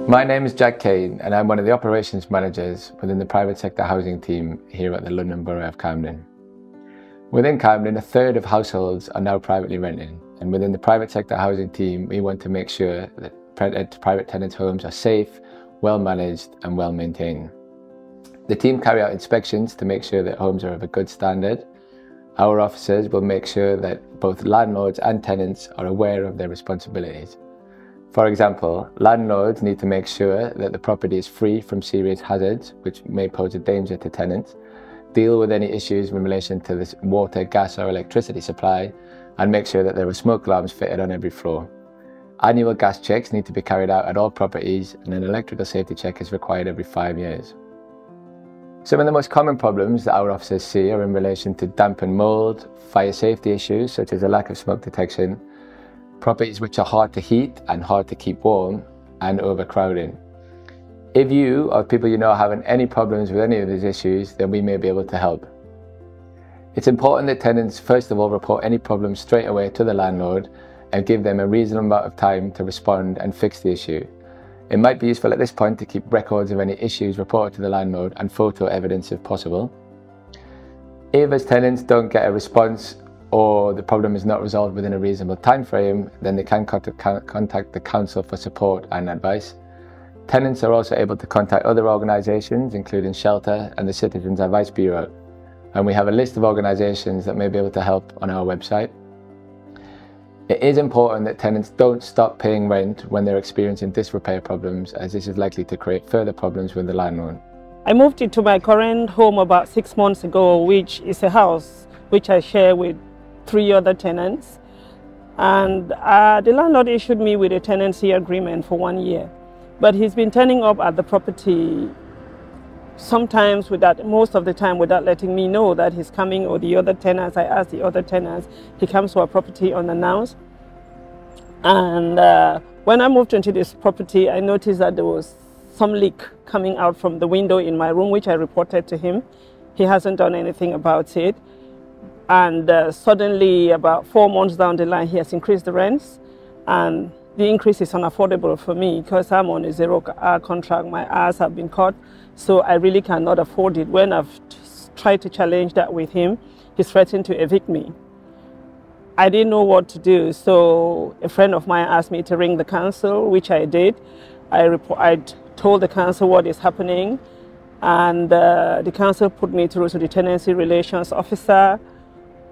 My name is Jack Kane and I'm one of the operations managers within the private sector housing team here at the London Borough of Camden. Within Camden, a third of households are now privately renting, and within the private sector housing team we want to make sure that private tenants' homes are safe, well managed and well maintained. The team carry out inspections to make sure that homes are of a good standard. Our officers will make sure that both landlords and tenants are aware of their responsibilities. For example, landlords need to make sure that the property is free from serious hazards which may pose a danger to tenants, deal with any issues in relation to this water, gas or electricity supply, and make sure that there are smoke alarms fitted on every floor. Annual gas checks need to be carried out at all properties, and an electrical safety check is required every 5 years. Some of the most common problems that our officers see are in relation to damp and mould, fire safety issues such as a lack of smoke detection, properties which are hard to heat and hard to keep warm, and overcrowding. If you or people you know are having any problems with any of these issues, then we may be able to help. It's important that tenants first of all report any problems straight away to the landlord and give them a reasonable amount of time to respond and fix the issue. It might be useful at this point to keep records of any issues reported to the landlord and photo evidence if possible. If as tenants don't get a response or the problem is not resolved within a reasonable time frame, then they can contact the council for support and advice. Tenants are also able to contact other organisations, including Shelter and the Citizens Advice Bureau, and we have a list of organisations that may be able to help on our website. It is important that tenants don't stop paying rent when they're experiencing disrepair problems, as this is likely to create further problems with the landlord. I moved into my current home about 6 months ago, which is a house which I share with 3 other tenants, and the landlord issued me with a tenancy agreement for 1 year, but he's been turning up at the property sometimes most of the time without letting me know that he's coming, or the other tenants. I asked the other tenants, he comes to our property unannounced. And when I moved into this property, I noticed that there was some leak coming out from the window in my room, which I reported to him. He hasn't done anything about it. And suddenly, about 4 months down the line, he has increased the rents, and the increase is unaffordable for me because I'm on a 0-hour contract. My hours have been cut, so I really cannot afford it. When I've tried to challenge that with him, he's threatened to evict me. I didn't know what to do, so a friend of mine asked me to ring the council, which I did. I told the council what is happening, and the council put me through to the tenancy relations officer,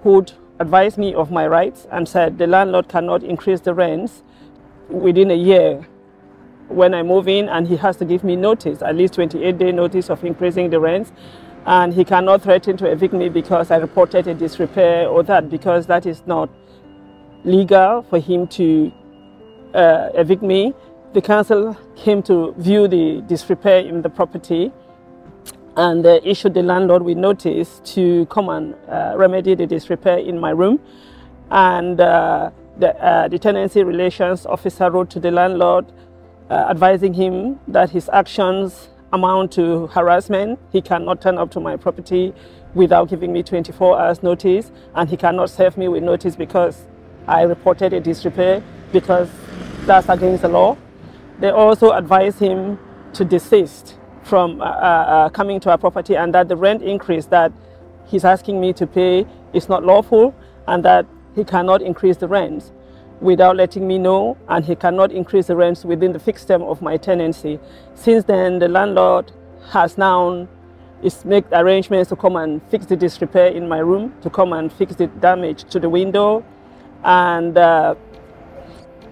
who'd advised me of my rights and said the landlord cannot increase the rents within a year when I move in, and he has to give me notice, at least 28-day notice of increasing the rents, and he cannot threaten to evict me because I reported a disrepair or that, because that is not legal for him to evict me. The council came to view the disrepair in the property and issued the landlord with notice to come and remedy the disrepair in my room. And the tenancy relations officer wrote to the landlord advising him that his actions amount to harassment. He cannot turn up to my property without giving me 24 hours notice, and he cannot serve me with notice because I reported a disrepair, because that's against the law. They also advised him to desist from coming to our property, and that the rent increase that he's asking me to pay is not lawful, and that he cannot increase the rents without letting me know, and he cannot increase the rents within the fixed term of my tenancy. Since then, the landlord has now made arrangements to come and fix the disrepair in my room, to come and fix the damage to the window, and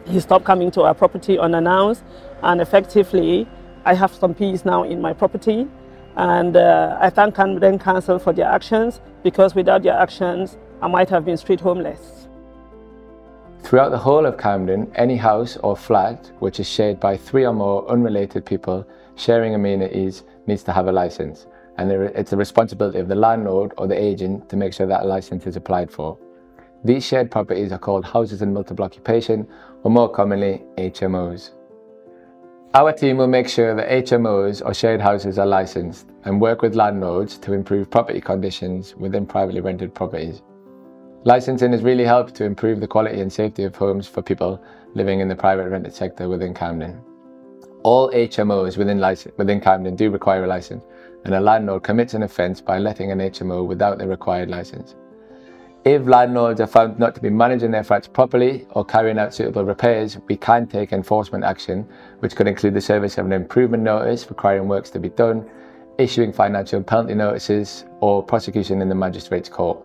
he stopped coming to our property unannounced, and effectively I have some peace now in my property, and I thank Camden Council for their actions, because without their actions I might have been street homeless. Throughout the whole of Camden, any house or flat which is shared by 3 or more unrelated people sharing amenities needs to have a licence, and it's the responsibility of the landlord or the agent to make sure that a licence is applied for. These shared properties are called houses in multiple occupation, or more commonly HMOs. Our team will make sure that HMOs or shared houses are licensed and work with landlords to improve property conditions within privately rented properties. Licensing has really helped to improve the quality and safety of homes for people living in the private rented sector within Camden. All HMOs within Camden do require a licence, and a landlord commits an offence by letting an HMO without the required licence. If landlords are found not to be managing their flats properly or carrying out suitable repairs, we can take enforcement action, which could include the service of an improvement notice requiring works to be done, issuing financial penalty notices, or prosecution in the magistrates' court.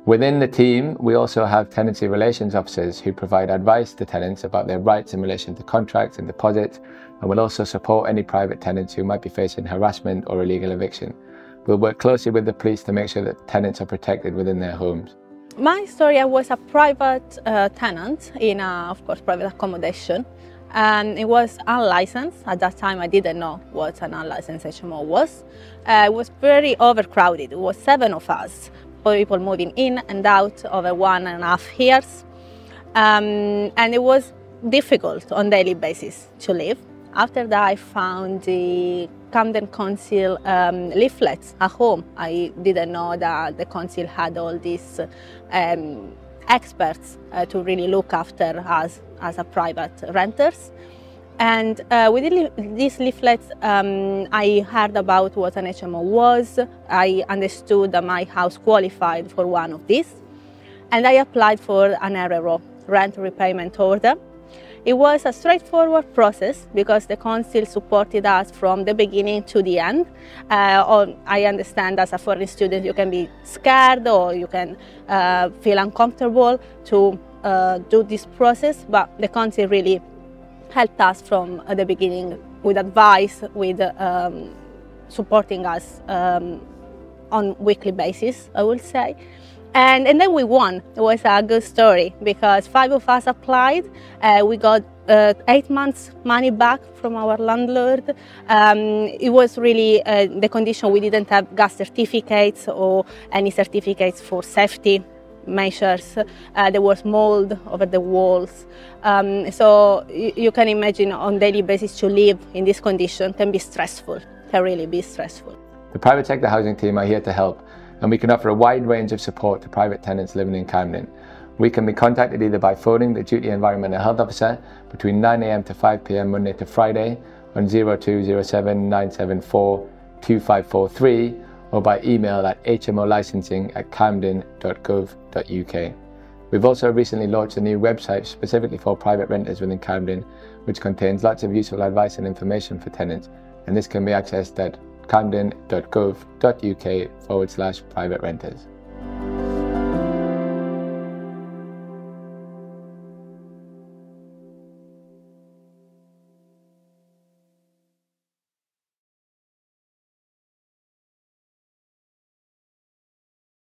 Within the team, we also have tenancy relations officers who provide advice to tenants about their rights in relation to contracts and deposits, and will also support any private tenants who might be facing harassment or illegal eviction. We'll work closely with the police to make sure that tenants are protected within their homes. My story, I was a private tenant in, of course, private accommodation, and it was unlicensed. At that time, I didn't know what an unlicensed HMO was. It was very overcrowded. It was 7 of us, people moving in and out over 1.5 years, and it was difficult on a daily basis to live. After that, I found the Camden Council leaflets at home. I didn't know that the council had all these experts to really look after us as a private renters. And with these leaflets, I heard about what an HMO was. I understood that my house qualified for one of these, and I applied for an RRO, rent repayment order. It was a straightforward process because the council supported us from the beginning to the end. I understand as a foreign student you can be scared or you can feel uncomfortable to do this process, but the council really helped us from the beginning with advice, with supporting us on weekly basis, I will say. And then we won. It was a good story because 5 of us applied. We got 8 months money back from our landlord. It was really the condition. We didn't have gas certificates or any certificates for safety measures. There was mold over the walls. So you can imagine on a daily basis to live in this condition can be stressful, can really be stressful. The private sector housing team are here to help, and we can offer a wide range of support to private tenants living in Camden. We can be contacted either by phoning the Duty Environmental Health Officer between 9 AM to 5 PM Monday to Friday on 0207 974 2543 or by email at hmolicensing@camden.gov.uk. We've also recently launched a new website specifically for private renters within Camden, which contains lots of useful advice and information for tenants, and this can be accessed at camden.gov.uk/private renters.